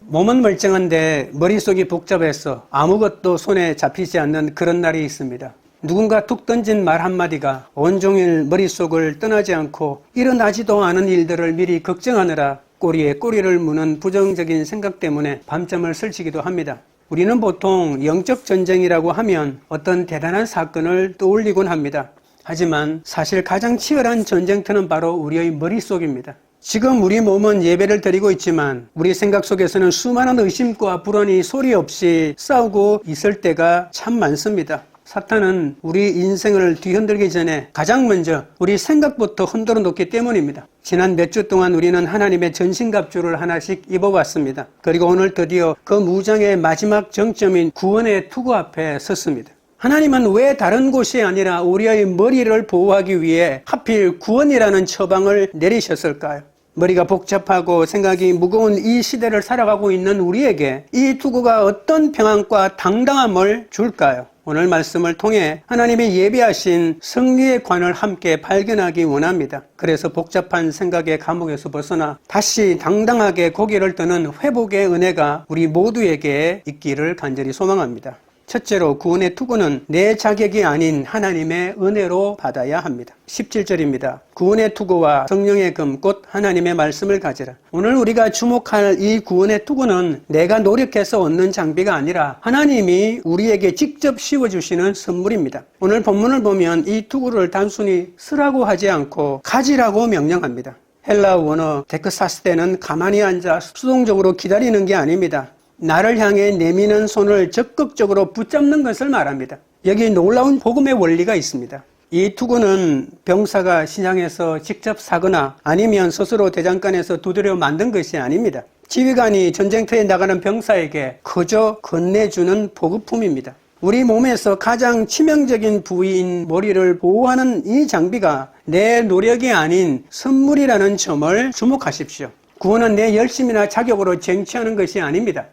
몸은 멀쩡한데 머릿속이 복잡해서 아무것도 손에 잡히지 않는 그런 날이 있습니다. 누군가 툭 던진 말 한마디가 온종일 머릿속을 떠나지 않고 일어나지도 않은 일들을 미리 걱정하느라 꼬리에 꼬리를 무는 부정적인 생각 때문에 밤잠을 설치기도 합니다. 우리는 보통 영적 전쟁이라고 하면 어떤 대단한 사건을 떠올리곤 합니다. 하지만 사실 가장 치열한 전쟁터는 바로 우리의 머릿속입니다. 지금 우리 몸은 예배를 드리고 있지만 우리 생각 속에서는 수많은 의심과 불안이 소리 없이 싸우고 있을 때가 참 많습니다. 사탄은 우리 인생을 뒤흔들기 전에 가장 먼저 우리 생각부터 흔들어 놓기 때문입니다. 지난 몇 주 동안 우리는 하나님의 전신갑주를 하나씩 입어봤습니다. 그리고 오늘 드디어 그 무장의 마지막 정점인 구원의 투구 앞에 섰습니다. 하나님은 왜 다른 곳이 아니라 우리의 머리를 보호하기 위해 하필 구원이라는 처방을 내리셨을까요? 머리가 복잡하고 생각이 무거운 이 시대를 살아가고 있는 우리에게 이 투구가 어떤 평안과 당당함을 줄까요? 오늘 말씀을 통해 하나님이 예비하신 승리의 관을 함께 발견하기 원합니다. 그래서 복잡한 생각의 감옥에서 벗어나 다시 당당하게 고개를 드는 회복의 은혜가 우리 모두에게 있기를 간절히 소망합니다. 첫째로 구원의 투구는 내 자격이 아닌 하나님의 은혜로 받아야 합니다. 17절입니다. 구원의 투구와 성령의 금 곧 하나님의 말씀을 가지라. 오늘 우리가 주목할 이 구원의 투구는 내가 노력해서 얻는 장비가 아니라 하나님이 우리에게 직접 씌워주시는 선물입니다. 오늘 본문을 보면 이 투구를 단순히 쓰라고 하지 않고 가지라고 명령합니다. 헬라 원어 데크사스테는 가만히 앉아 수동적으로 기다리는 게 아닙니다. 나를 향해 내미는 손을 적극적으로 붙잡는 것을 말합니다. 여기 놀라운 복음의 원리가 있습니다. 이 투구는 병사가 신장에서 직접 사거나 아니면 스스로 대장간에서 두드려 만든 것이 아닙니다. 지휘관이 전쟁터에 나가는 병사에게 그저 건네주는 보급품입니다. 우리 몸에서 가장 치명적인 부위인 머리를 보호하는 이 장비가 내 노력이 아닌 선물이라는 점을 주목하십시오. 구원은 내 열심이나 자격으로 쟁취하는 것이 아닙니다.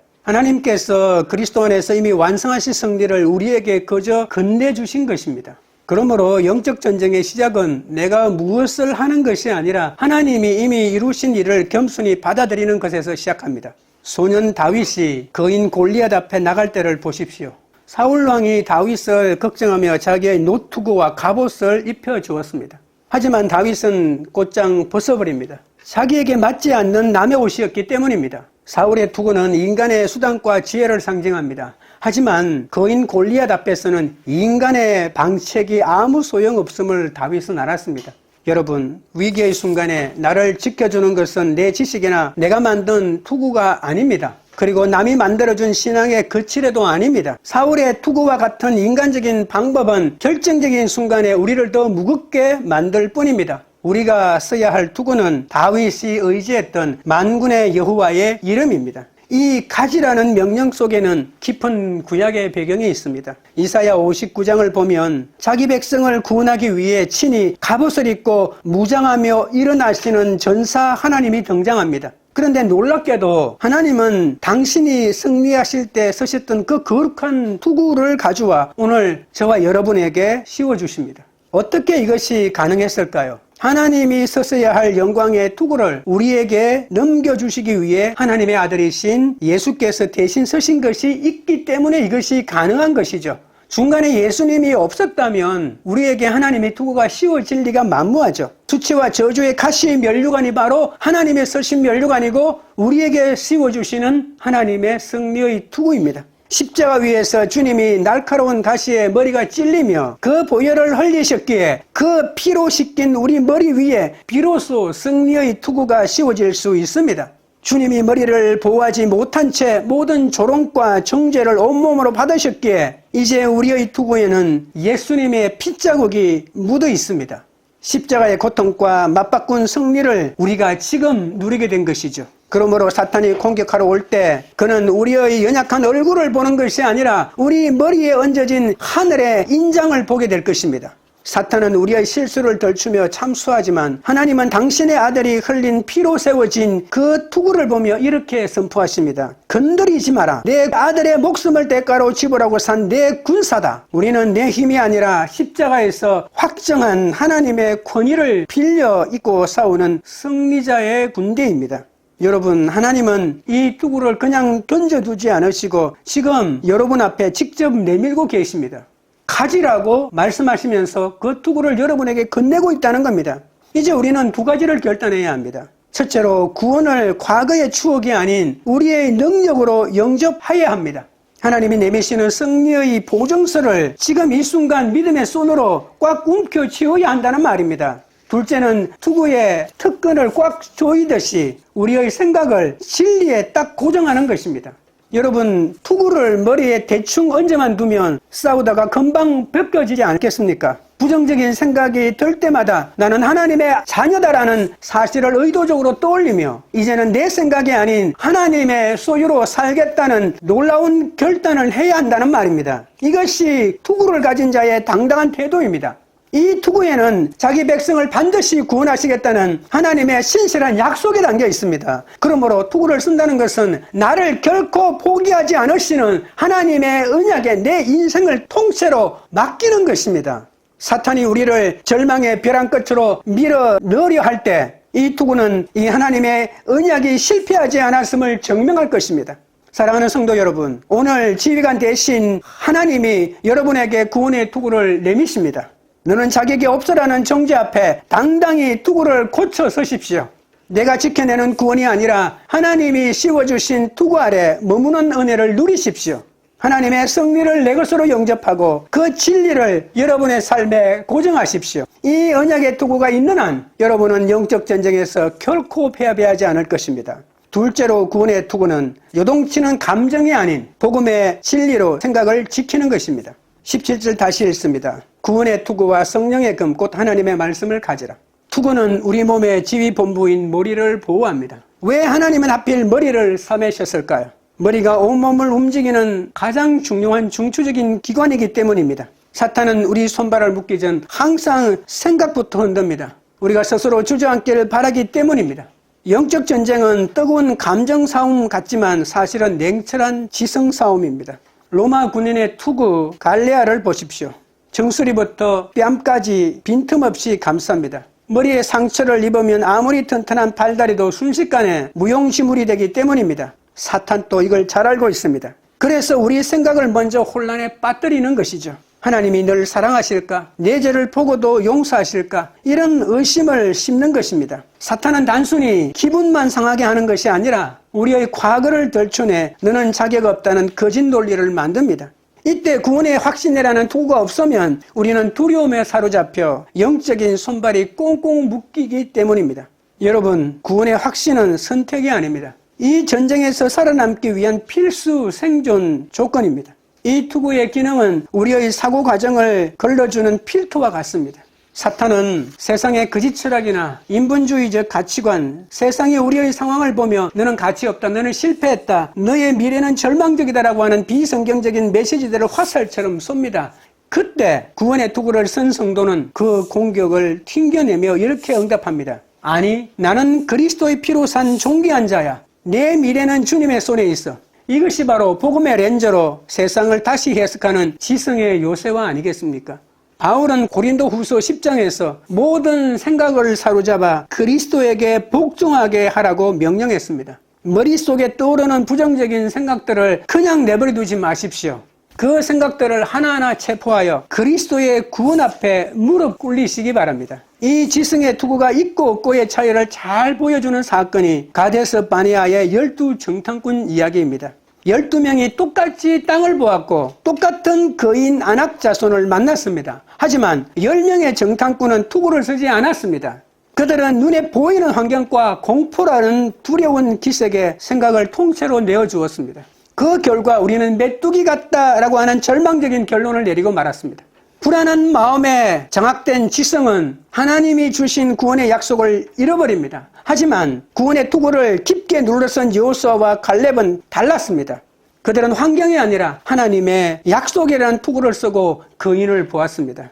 하나님께서 그리스도 안에서 이미 완성하신 승리를 우리에게 그저 건네주신 것입니다. 그러므로 영적 전쟁의 시작은 내가 무엇을 하는 것이 아니라 하나님이 이미 이루신 일을 겸손히 받아들이는 것에서 시작합니다. 소년 다윗이 거인 골리앗 앞에 나갈 때를 보십시오. 사울 왕이 다윗을 걱정하며 자기의 노투구와 갑옷을 입혀주었습니다. 하지만 다윗은 곧장 벗어버립니다. 자기에게 맞지 않는 남의 옷이었기 때문입니다. 사울의 투구는 인간의 수단과 지혜를 상징합니다. 하지만 거인 골리앗 앞에서는 인간의 방책이 아무 소용없음을 다윗은 알았습니다. 여러분, 위기의 순간에 나를 지켜주는 것은 내 지식이나 내가 만든 투구가 아닙니다. 그리고 남이 만들어준 신앙의 거칠애도 아닙니다. 사울의 투구와 같은 인간적인 방법은 결정적인 순간에 우리를 더 무겁게 만들 뿐입니다. 우리가 써야 할 투구는 다윗이 의지했던 만군의 여호와의 이름입니다. 이 가지라는 명령 속에는 깊은 구약의 배경이 있습니다. 이사야 59장을 보면 자기 백성을 구원하기 위해 친히 갑옷을 입고 무장하며 일어나시는 전사 하나님이 등장합니다. 그런데 놀랍게도 하나님은 당신이 승리하실 때 쓰셨던 그 거룩한 투구를 가져와 오늘 저와 여러분에게 씌워주십니다. 어떻게 이것이 가능했을까요? 하나님이 썼어야 할 영광의 투구를 우리에게 넘겨주시기 위해 하나님의 아들이신 예수께서 대신 쓰신 것이 있기 때문에 이것이 가능한 것이죠. 중간에 예수님이 없었다면 우리에게 하나님의 투구가 씌워질 리가 만무하죠. 수치와 저주의 가시의 면류관이 바로 하나님의 쓰신 면류관이고 우리에게 씌워주시는 하나님의 승리의 투구입니다. 십자가 위에서 주님이 날카로운 가시에 머리가 찔리며 그 보혈을 흘리셨기에 그 피로 씻긴 우리 머리 위에 비로소 승리의 투구가 씌워질 수 있습니다. 주님이 머리를 보호하지 못한 채 모든 조롱과 정죄를 온몸으로 받으셨기에 이제 우리의 투구에는 예수님의 핏자국이 묻어 있습니다. 십자가의 고통과 맞바꾼 승리를 우리가 지금 누리게 된 것이죠. 그러므로 사탄이 공격하러 올 때 그는 우리의 연약한 얼굴을 보는 것이 아니라 우리 머리에 얹어진 하늘의 인장을 보게 될 것입니다. 사탄은 우리의 실수를 덜추며 참수하지만 하나님은 당신의 아들이 흘린 피로 세워진 그 투구를 보며 이렇게 선포하십니다. 건드리지 마라. 내 아들의 목숨을 대가로 지불하고 산 내 군사다. 우리는 내 힘이 아니라 십자가에서 확정한 하나님의 권위를 빌려 입고 싸우는 승리자의 군대입니다. 여러분, 하나님은 이 투구를 그냥 던져두지 않으시고 지금 여러분 앞에 직접 내밀고 계십니다. 가지라고 말씀하시면서 그 투구를 여러분에게 건네고 있다는 겁니다. 이제 우리는 두 가지를 결단해야 합니다. 첫째로 구원을 과거의 추억이 아닌 우리의 능력으로 영접해야 합니다. 하나님이 내미시는 승리의 보증서를 지금 이 순간 믿음의 손으로 꽉 움켜쥐어야 한다는 말입니다. 둘째는 투구의 특권을 꽉 조이듯이 우리의 생각을 진리에 딱 고정하는 것입니다. 여러분, 투구를 머리에 대충 얹어만 두면 싸우다가 금방 벗겨지지 않겠습니까? 부정적인 생각이 들 때마다 나는 하나님의 자녀다라는 사실을 의도적으로 떠올리며 이제는 내 생각이 아닌 하나님의 소유로 살겠다는 놀라운 결단을 해야 한다는 말입니다. 이것이 투구를 가진 자의 당당한 태도입니다. 이 투구에는 자기 백성을 반드시 구원하시겠다는 하나님의 신실한 약속이 담겨 있습니다. 그러므로 투구를 쓴다는 것은 나를 결코 포기하지 않으시는 하나님의 언약에 내 인생을 통째로 맡기는 것입니다. 사탄이 우리를 절망의 벼랑 끝으로 밀어 넣으려 할 때 이 투구는 이 하나님의 언약이 실패하지 않았음을 증명할 것입니다. 사랑하는 성도 여러분, 오늘 지휘관 대신 하나님이 여러분에게 구원의 투구를 내미십니다. 너는 자격이 없어라는 정죄 앞에 당당히 투구를 고쳐 서십시오. 내가 지켜내는 구원이 아니라 하나님이 씌워주신 투구 아래 머무는 은혜를 누리십시오. 하나님의 승리를 내 것으로 영접하고 그 진리를 여러분의 삶에 고정하십시오. 이 언약의 투구가 있는 한 여러분은 영적 전쟁에서 결코 패배하지 않을 것입니다. 둘째로 구원의 투구는 요동치는 감정이 아닌 복음의 진리로 생각을 지키는 것입니다. 17절 다시 읽습니다. 구원의 투구와 성령의 금 곧 하나님의 말씀을 가지라. 투구는 우리 몸의 지휘본부인 머리를 보호합니다. 왜 하나님은 하필 머리를 삼으셨을까요? 머리가 온몸을 움직이는 가장 중요한 중추적인 기관이기 때문입니다. 사탄은 우리 손발을 묶기 전 항상 생각부터 흔듭니다. 우리가 스스로 주저앉기를 바라기 때문입니다. 영적 전쟁은 뜨거운 감정 싸움 같지만 사실은 냉철한 지성 싸움입니다. 로마 군인의 투구 갈레아를 보십시오. 정수리부터 뺨까지 빈틈없이 감쌉니다. 머리에 상처를 입으면 아무리 튼튼한 팔다리도 순식간에 무용지물이 되기 때문입니다. 사탄도 이걸 잘 알고 있습니다. 그래서 우리 생각을 먼저 혼란에 빠뜨리는 것이죠. 하나님이 널 사랑하실까? 내 죄를 보고도 용서하실까? 이런 의심을 심는 것입니다. 사탄은 단순히 기분만 상하게 하는 것이 아니라 우리의 과거를 들춰내 너는 자격 없다는 거짓 논리를 만듭니다. 이때 구원의 확신이라는 투구가 없으면 우리는 두려움에 사로잡혀 영적인 손발이 꽁꽁 묶이기 때문입니다. 여러분, 구원의 확신은 선택이 아닙니다. 이 전쟁에서 살아남기 위한 필수 생존 조건입니다. 이 투구의 기능은 우리의 사고 과정을 걸러주는 필터와 같습니다. 사탄은 세상의 거짓 철학이나 인본주의적 가치관, 세상이 우리의 상황을 보며 너는 가치 없다, 너는 실패했다, 너의 미래는 절망적이다라고 하는 비성경적인 메시지들을 화살처럼 쏩니다. 그때 구원의 투구를 쓴 성도는 그 공격을 튕겨내며 이렇게 응답합니다. 아니, 나는 그리스도의 피로 산 존귀한 자야. 내 미래는 주님의 손에 있어. 이것이 바로 복음의 렌저로 세상을 다시 해석하는 지성의 요새화 아니겠습니까? 바울은 고린도 후서 10장에서 모든 생각을 사로잡아 그리스도에게 복종하게 하라고 명령했습니다. 머릿속에 떠오르는 부정적인 생각들을 그냥 내버려 두지 마십시오. 그 생각들을 하나하나 체포하여 그리스도의 구원 앞에 무릎 꿇리시기 바랍니다. 이 지성의 투구가 있고 없고의 차이를 잘 보여주는 사건이 가데스 바네아의 12 정탐꾼 이야기입니다. 12명이 똑같이 땅을 보았고 똑같은 거인 아낙 자손을 만났습니다. 하지만 10명의 정탐꾼은 투구를 쓰지 않았습니다. 그들은 눈에 보이는 환경과 공포라는 두려운 기색에 생각을 통째로 내어주었습니다. 그 결과 우리는 메뚜기 같다라고 하는 절망적인 결론을 내리고 말았습니다. 불안한 마음에 장악된 지성은 하나님이 주신 구원의 약속을 잃어버립니다. 하지만 구원의 투구를 깊게 눌러선 여호수아와 갈렙은 달랐습니다. 그들은 환경이 아니라 하나님의 약속이라는 투구를 쓰고 거인을 보았습니다.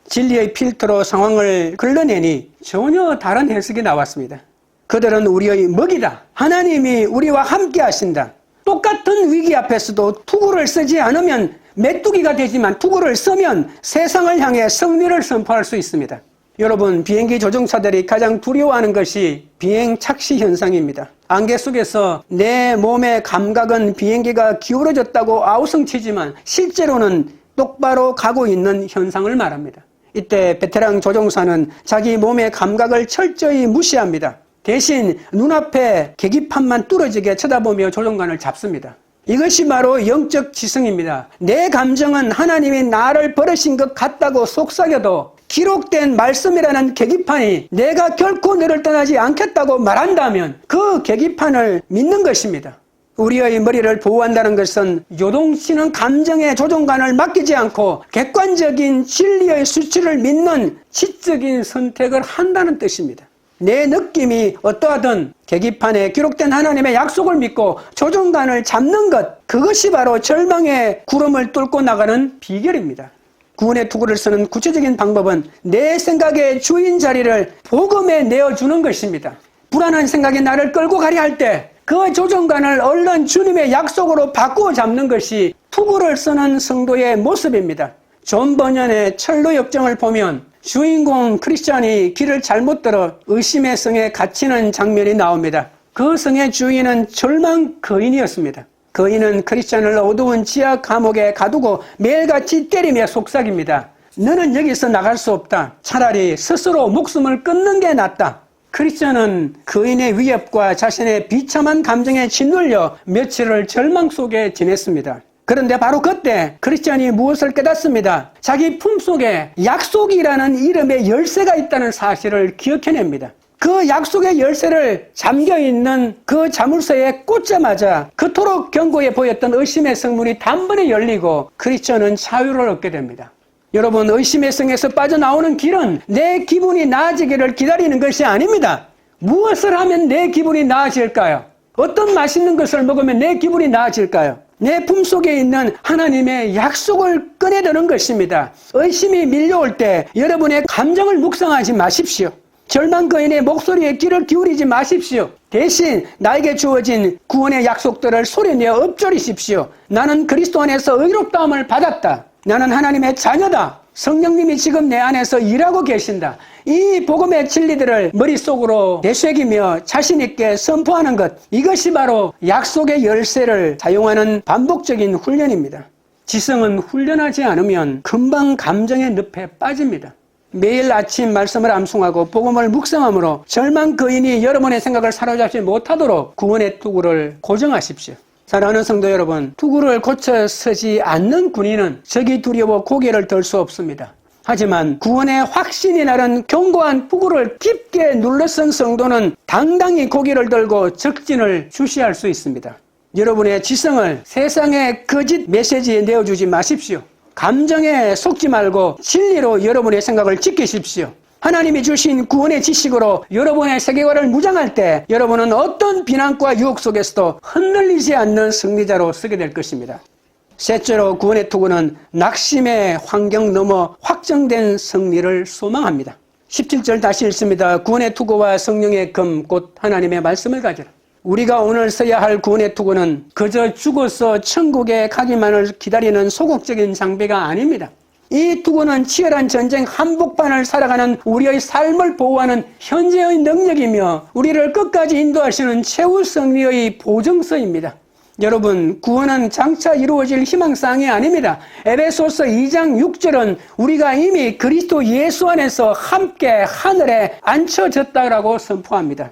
진리의 필터로 상황을 걸러내니 전혀 다른 해석이 나왔습니다. 그들은 우리의 먹이다. 하나님이 우리와 함께 하신다. 똑같은 위기 앞에서도 투구를 쓰지 않으면 메뚜기가 되지만 투구를 쓰면 세상을 향해 승리를 선포할 수 있습니다. 여러분, 비행기 조종사들이 가장 두려워하는 것이 비행 착시 현상입니다. 안개 속에서 내 몸의 감각은 비행기가 기울어졌다고 아우성치지만 실제로는 똑바로 가고 있는 현상을 말합니다. 이때 베테랑 조종사는 자기 몸의 감각을 철저히 무시합니다. 대신 눈앞에 계기판만 뚫어지게 쳐다보며 조종관을 잡습니다. 이것이 바로 영적 지성입니다. 내 감정은 하나님이 나를 버리신 것 같다고 속삭여도 기록된 말씀이라는 계기판이 내가 결코 너를 떠나지 않겠다고 말한다면 그 계기판을 믿는 것입니다. 우리의 머리를 보호한다는 것은 요동치는 감정의 조종관을 맡기지 않고 객관적인 진리의 수치를 믿는 지적인 선택을 한다는 뜻입니다. 내 느낌이 어떠하든 계기판에 기록된 하나님의 약속을 믿고 조종관을 잡는 것, 그것이 바로 절망의 구름을 뚫고 나가는 비결입니다. 구원의 투구를 쓰는 구체적인 방법은 내 생각의 주인 자리를 복음에 내어주는 것입니다. 불안한 생각이 나를 끌고 가려 할 때 그 조종관을 얼른 주님의 약속으로 바꾸어 잡는 것이 투구를 쓰는 성도의 모습입니다. 존 버년의 철로 역정을 보면 주인공 크리스찬이 길을 잘못 들어 의심의 성에 갇히는 장면이 나옵니다. 그 성의 주인은 절망 거인이었습니다. 거인은 크리스찬을 어두운 지하 감옥에 가두고 매일같이 때리며 속삭입니다. 너는 여기서 나갈 수 없다. 차라리 스스로 목숨을 끊는 게 낫다. 크리스찬은 거인의 위협과 자신의 비참한 감정에 짓눌려 며칠을 절망 속에 지냈습니다. 그런데 바로 그때 크리스찬이 무엇을 깨닫습니다. 자기 품속에 약속이라는 이름의 열쇠가 있다는 사실을 기억해냅니다. 그 약속의 열쇠를 잠겨있는 그 자물쇠에 꽂자마자 그토록 견고해 보였던 의심의 성문이 단번에 열리고 크리스찬은 자유를 얻게 됩니다. 여러분, 의심의 성에서 빠져나오는 길은 내 기분이 나아지기를 기다리는 것이 아닙니다. 무엇을 하면 내 기분이 나아질까요? 어떤 맛있는 것을 먹으면 내 기분이 나아질까요? 내 품속에 있는 하나님의 약속을 꺼내드는 것입니다. 의심이 밀려올 때 여러분의 감정을 묵상하지 마십시오. 절망 거인의 목소리에 귀를 기울이지 마십시오. 대신 나에게 주어진 구원의 약속들을 소리내어 읊조리십시오. 나는 그리스도 안에서 의롭다함을 받았다. 나는 하나님의 자녀다. 성령님이 지금 내 안에서 일하고 계신다. 이 복음의 진리들을 머릿속으로 되새기며 자신있게 선포하는 것, 이것이 바로 약속의 열쇠를 사용하는 반복적인 훈련입니다. 지성은 훈련하지 않으면 금방 감정의 늪에 빠집니다. 매일 아침 말씀을 암송하고 복음을 묵상함으로 절망 거인이 여러분의 생각을 사로잡지 못하도록 구원의 투구를 고정하십시오. 사랑하는 성도 여러분, 투구를 고쳐 서지 않는 군인은 적이 두려워 고개를 들 수 없습니다. 하지만 구원의 확신이 나는 견고한 투구를 깊게 눌러쓴 성도는 당당히 고개를 들고 적진을 주시할 수 있습니다. 여러분의 지성을 세상의 거짓 메시지에 내어주지 마십시오. 감정에 속지 말고 진리로 여러분의 생각을 지키십시오. 하나님이 주신 구원의 지식으로 여러분의 세계관을 무장할 때 여러분은 어떤 비난과 유혹 속에서도 흔들리지 않는 승리자로 서게 될 것입니다. 셋째로 구원의 투구는 낙심의 환경 넘어 확정된 승리를 소망합니다. 17절 다시 읽습니다. 구원의 투구와 성령의 금 곧 하나님의 말씀을 가지라. 우리가 오늘 써야 할 구원의 투구는 그저 죽어서 천국에 가기만을 기다리는 소극적인 장비가 아닙니다. 이 투구는 치열한 전쟁 한복판을 살아가는 우리의 삶을 보호하는 현재의 능력이며 우리를 끝까지 인도하시는 최후 승리의 보증서입니다. 여러분, 구원은 장차 이루어질 희망사항이 아닙니다. 에베소서 2장 6절은 우리가 이미 그리스도 예수 안에서 함께 하늘에 앉혀졌다라고 선포합니다.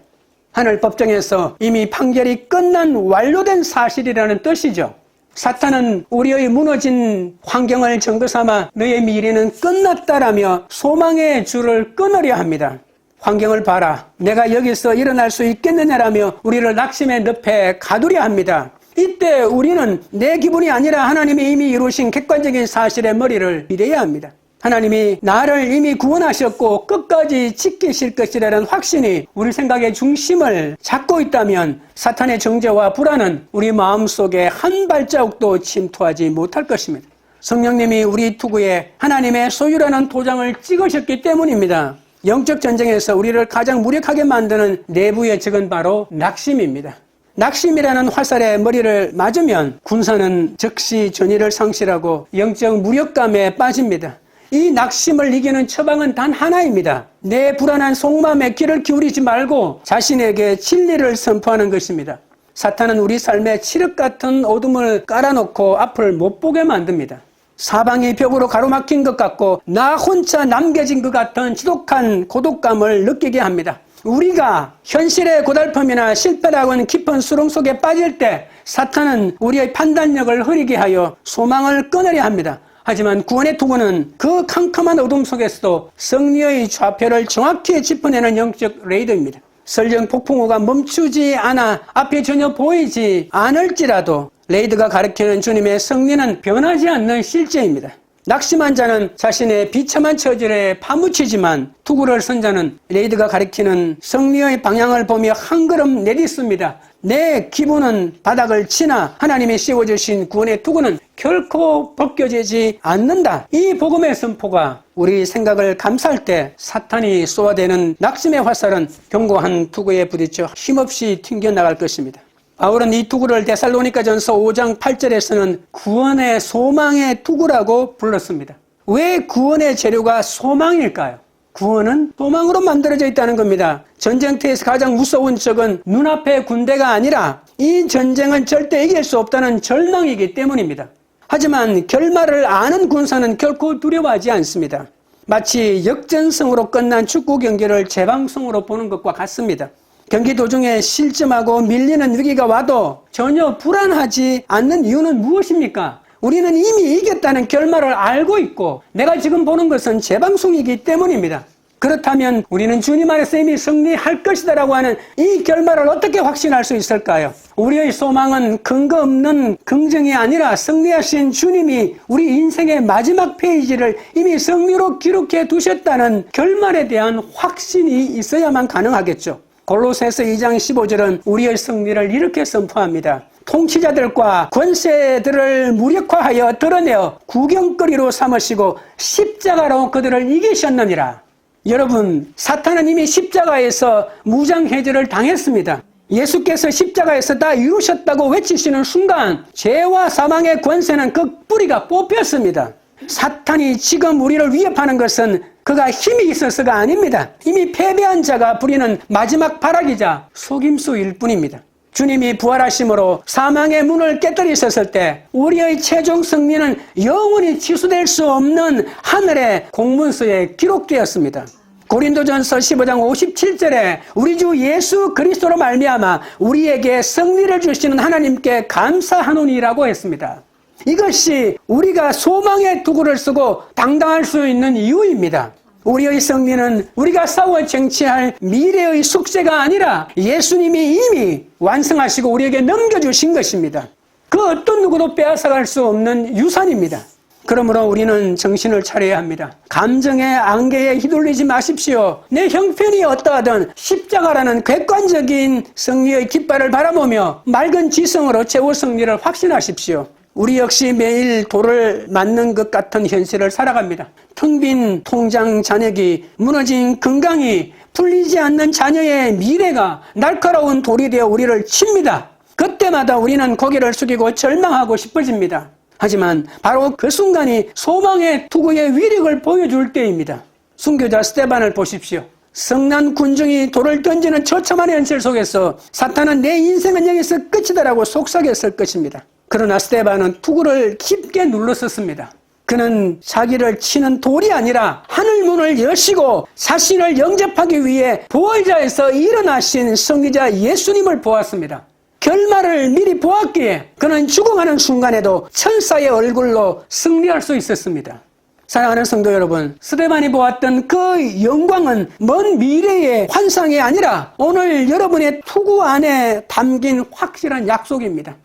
하늘 법정에서 이미 판결이 끝난 완료된 사실이라는 뜻이죠. 사탄은 우리의 무너진 환경을 증거 삼아 너의 미래는 끝났다라며 소망의 줄을 끊으려 합니다. 환경을 봐라. 내가 여기서 일어날 수 있겠느냐라며 우리를 낙심의 늪에 가두려 합니다. 이때 우리는 내 기분이 아니라 하나님이 이미 이루신 객관적인 사실의 머리를 비대야 합니다. 하나님이 나를 이미 구원하셨고 끝까지 지키실 것이라는 확신이 우리 생각의 중심을 잡고 있다면 사탄의 정죄와 불안은 우리 마음속에 한 발자국도 침투하지 못할 것입니다. 성령님이 우리 투구에 하나님의 소유라는 도장을 찍으셨기 때문입니다. 영적 전쟁에서 우리를 가장 무력하게 만드는 내부의 적은 바로 낙심입니다. 낙심이라는 화살에 머리를 맞으면 군사는 즉시 전의를 상실하고 영적 무력감에 빠집니다. 이 낙심을 이기는 처방은 단 하나입니다. 내 불안한 속마음에 귀를 기울이지 말고 자신에게 진리를 선포하는 것입니다. 사탄은 우리 삶에 칠흑 같은 어둠을 깔아놓고 앞을 못 보게 만듭니다. 사방이 벽으로 가로막힌 것 같고 나 혼자 남겨진 것 같은 지독한 고독감을 느끼게 합니다. 우리가 현실의 고달픔이나 실패라고는 깊은 수렁 속에 빠질 때 사탄은 우리의 판단력을 흐리게 하여 소망을 끊으려 합니다. 하지만 구원의 투구는 그 캄캄한 어둠 속에서도 승리의 좌표를 정확히 짚어내는 영적 레이더입니다. 설령 폭풍우가 멈추지 않아 앞에 전혀 보이지 않을지라도 레이더가 가리키는 주님의 승리는 변하지 않는 실제입니다. 낙심한 자는 자신의 비참한 처지에 파묻히지만 투구를 선 자는 레이더가 가리키는 승리의 방향을 보며 한 걸음 내딛습니다. 내 기분은 바닥을 치나 하나님이 씌워주신 구원의 투구는 결코 벗겨지지 않는다. 이 복음의 선포가 우리 생각을 감쌀 때 사탄이 쏘아대는 낙심의 화살은 견고한 투구에 부딪혀 힘없이 튕겨나갈 것입니다. 바울은 이 투구를 데살로니가전서 5장 8절에서는 구원의 소망의 투구라고 불렀습니다. 왜 구원의 재료가 소망일까요? 구원은 소망으로 만들어져 있다는 겁니다. 전쟁터에서 가장 무서운 적은 눈앞의 군대가 아니라 이 전쟁은 절대 이길 수 없다는 절망이기 때문입니다. 하지만 결말을 아는 군사는 결코 두려워하지 않습니다. 마치 역전승으로 끝난 축구 경기를 재방송으로 보는 것과 같습니다. 경기 도중에 실점하고 밀리는 위기가 와도 전혀 불안하지 않는 이유는 무엇입니까? 우리는 이미 이겼다는 결말을 알고 있고 내가 지금 보는 것은 재방송이기 때문입니다. 그렇다면 우리는 주님 안에서 이미 승리할 것이다라고 하는 이 결말을 어떻게 확신할 수 있을까요? 우리의 소망은 근거 없는 긍정이 아니라 승리하신 주님이 우리 인생의 마지막 페이지를 이미 승리로 기록해 두셨다는 결말에 대한 확신이 있어야만 가능하겠죠. 골로새서 2장 15절은 우리의 승리를 이렇게 선포합니다. 통치자들과 권세들을 무력화하여 드러내어 구경거리로 삼으시고 십자가로 그들을 이기셨느니라. 여러분, 사탄은 이미 십자가에서 무장해제를 당했습니다. 예수께서 십자가에서 다 이루셨다고 외치시는 순간 죄와 사망의 권세는 그 뿌리가 뽑혔습니다. 사탄이 지금 우리를 위협하는 것은 그가 힘이 있어서가 아닙니다. 이미 패배한 자가 부리는 마지막 발악이자 속임수일 뿐입니다. 주님이 부활하심으로 사망의 문을 깨뜨리셨을 때 우리의 최종 승리는 영원히 취소될 수 없는 하늘의 공문서에 기록되었습니다. 고린도전서 15장 57절에 우리 주 예수 그리스도로 말미암아 우리에게 승리를 주시는 하나님께 감사하노니라고 했습니다. 이것이 우리가 소망의 투구를 쓰고 당당할 수 있는 이유입니다. 우리의 승리는 우리가 싸워 쟁취할 미래의 숙제가 아니라 예수님이 이미 완성하시고 우리에게 넘겨주신 것입니다. 그 어떤 누구도 빼앗아갈 수 없는 유산입니다. 그러므로 우리는 정신을 차려야 합니다. 감정의 안개에 휘둘리지 마십시오. 내 형편이 어떠하든 십자가라는 객관적인 승리의 깃발을 바라보며 맑은 지성으로 최후 승리를 확신하십시오. 우리 역시 매일 돌을 맞는 것 같은 현실을 살아갑니다. 텅 빈 통장 잔액이, 무너진 건강이, 풀리지 않는 자녀의 미래가 날카로운 돌이 되어 우리를 칩니다. 그때마다 우리는 고개를 숙이고 절망하고 싶어집니다. 하지만 바로 그 순간이 소망의 투구의 위력을 보여줄 때입니다. 순교자 스데반을 보십시오. 성난 군중이 돌을 던지는 처참한 현실 속에서 사탄은 내 인생은 여기서 끝이다라고 속삭였을 것입니다. 그러나 스데반은 투구를 깊게 눌렀었습니다. 그는 자기를 치는 돌이 아니라 하늘문을 여시고 자신을 영접하기 위해 부활자에서 일어나신 승리자 예수님을 보았습니다. 결말을 미리 보았기에 그는 죽어가는 순간에도 천사의 얼굴로 승리할 수 있었습니다. 사랑하는 성도 여러분, 스데반이 보았던 그 영광은 먼 미래의 환상이 아니라 오늘 여러분의 투구 안에 담긴 확실한 약속입니다.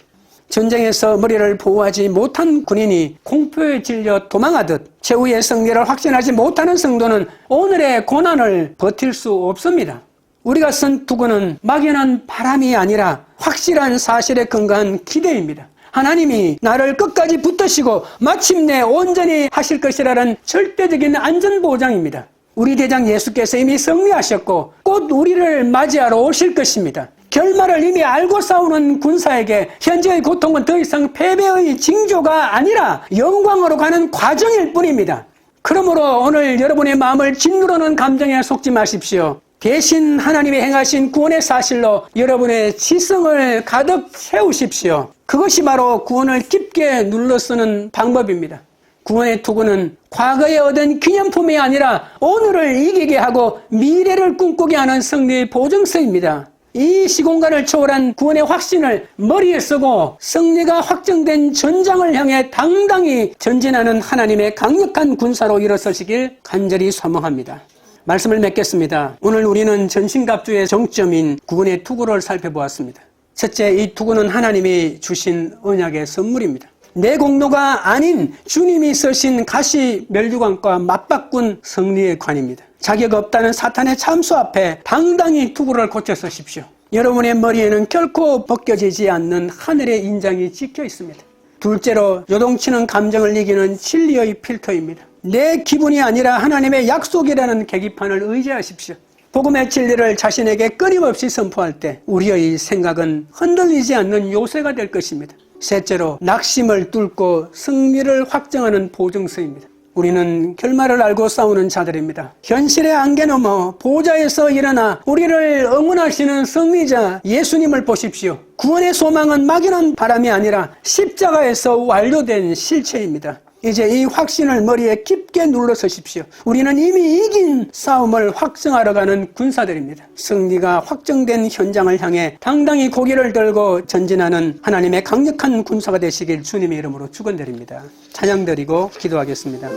전쟁에서 머리를 보호하지 못한 군인이 공포에 질려 도망하듯 최후의 승리를 확신하지 못하는 성도는 오늘의 고난을 버틸 수 없습니다. 우리가 쓴 투구는 막연한 바람이 아니라 확실한 사실에 근거한 기대입니다. 하나님이 나를 끝까지 붙드시고 마침내 온전히 하실 것이라는 절대적인 안전보장입니다. 우리 대장 예수께서 이미 승리하셨고 곧 우리를 맞이하러 오실 것입니다. 결말을 이미 알고 싸우는 군사에게 현재의 고통은 더 이상 패배의 징조가 아니라 영광으로 가는 과정일 뿐입니다. 그러므로 오늘 여러분의 마음을 짓누르는 감정에 속지 마십시오. 대신 하나님이 행하신 구원의 사실로 여러분의 지성을 가득 채우십시오. 그것이 바로 구원을 깊게 눌러쓰는 방법입니다. 구원의 투구는 과거에 얻은 기념품이 아니라 오늘을 이기게 하고 미래를 꿈꾸게 하는 승리의 보증서입니다. 이 시공간을 초월한 구원의 확신을 머리에 쓰고 승리가 확정된 전장을 향해 당당히 전진하는 하나님의 강력한 군사로 일어서시길 간절히 소망합니다. 말씀을 맺겠습니다. 오늘 우리는 전신갑주의 정점인 구원의 투구를 살펴보았습니다. 첫째, 이 투구는 하나님이 주신 언약의 선물입니다. 내 공로가 아닌 주님이 쓰신 가시 멸류관과 맞바꾼 승리의 관입니다. 자격 없다는 사탄의 참수 앞에 당당히 투구를 고쳐 쓰십시오. 여러분의 머리에는 결코 벗겨지지 않는 하늘의 인장이 찍혀 있습니다. 둘째로 요동치는 감정을 이기는 진리의 필터입니다. 내 기분이 아니라 하나님의 약속이라는 계기판을 의지하십시오. 복음의 진리를 자신에게 끊임없이 선포할 때 우리의 생각은 흔들리지 않는 요새가 될 것입니다. 셋째로 낙심을 뚫고 승리를 확정하는 보증서입니다. 우리는 결말을 알고 싸우는 자들입니다. 현실의 안개 넘어 보좌에서 일어나 우리를 응원하시는 승리자 예수님을 보십시오. 구원의 소망은 막연한 바람이 아니라 십자가에서 완료된 실체입니다. 이제 이 확신을 머리에 깊게 눌러서십시오. 우리는 이미 이긴 싸움을 확정하러 가는 군사들입니다. 승리가 확정된 현장을 향해 당당히 고개를 들고 전진하는 하나님의 강력한 군사가 되시길 주님의 이름으로 축원드립니다. 찬양드리고 기도하겠습니다.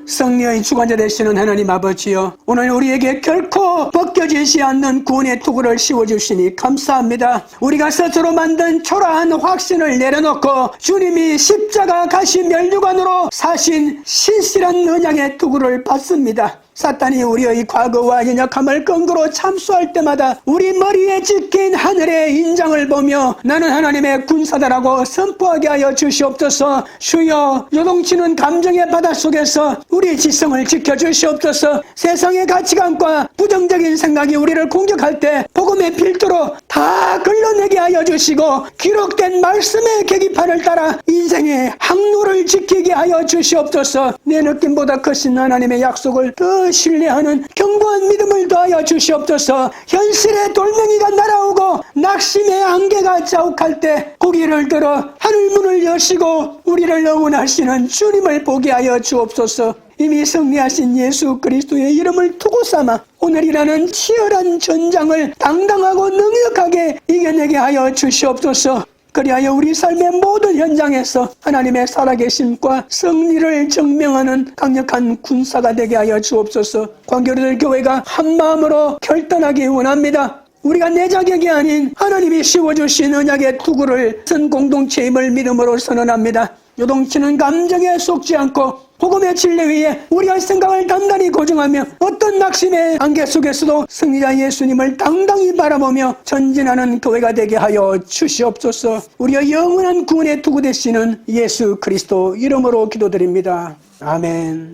승리의 주관자 되시는 하나님 아버지여, 오늘 우리에게 결코 벗겨지지 않는 구원의 투구를 씌워주시니 감사합니다. 우리가 스스로 만든 초라한 확신을 내려놓고 주님이 십자가 가시 멸류관으로 사신 신실한 언약의 투구를 받습니다. 사탄이 우리의 과거와 연약함을 근거로 참수할 때마다 우리 머리에 찍힌 하늘의 인장을 보며 나는 하나님의 군사다라고 선포하게 하여 주시옵소서. 주여, 요동치는 감정의 바닷속에서 우리 지성을 지켜주시옵소서. 세상의 가치관과 부정적인 생각이 우리를 공격할 때 복음의 필두로 다 걸러내게 하여 주시고 기록된 말씀의 계기판을 따라 인생의 항로를 지키게 하여 주시옵소서. 내 느낌보다 크신 하나님의 약속을 더 신뢰하는 견고한 믿음을 더하여 주시옵소서. 현실의 돌멩이가 날아오고 낙심의 안개가 자욱할 때 고개를 들어 하늘문을 여시고 우리를 응원하시는 주님을 보게 하여 주옵소서. 이미 승리하신 예수 그리스도의 이름을 두고 삼아 오늘이라는 치열한 전장을 당당하고 능력하게 이겨내게 하여 주시옵소서. 그리하여 우리 삶의 모든 현장에서 하나님의 살아계심과 승리를 증명하는 강력한 군사가 되게 하여 주옵소서. 광교리들 교회가 한마음으로 결단하기 원합니다. 우리가 내 자격이 아닌 하나님이 씌워주신 언약의 투구를 쓴 공동체임을 믿음으로 선언합니다. 요동치는 감정에 속지 않고 복음의 진리 위에 우리의 생각을 단단히 고정하며 어떤 낙심의 안개 속에서도 승리자 예수님을 당당히 바라보며 전진하는 교회가 되게 하여 주시옵소서. 우리의 영원한 구원의 투구 되시는 예수 그리스도 이름으로 기도드립니다. 아멘.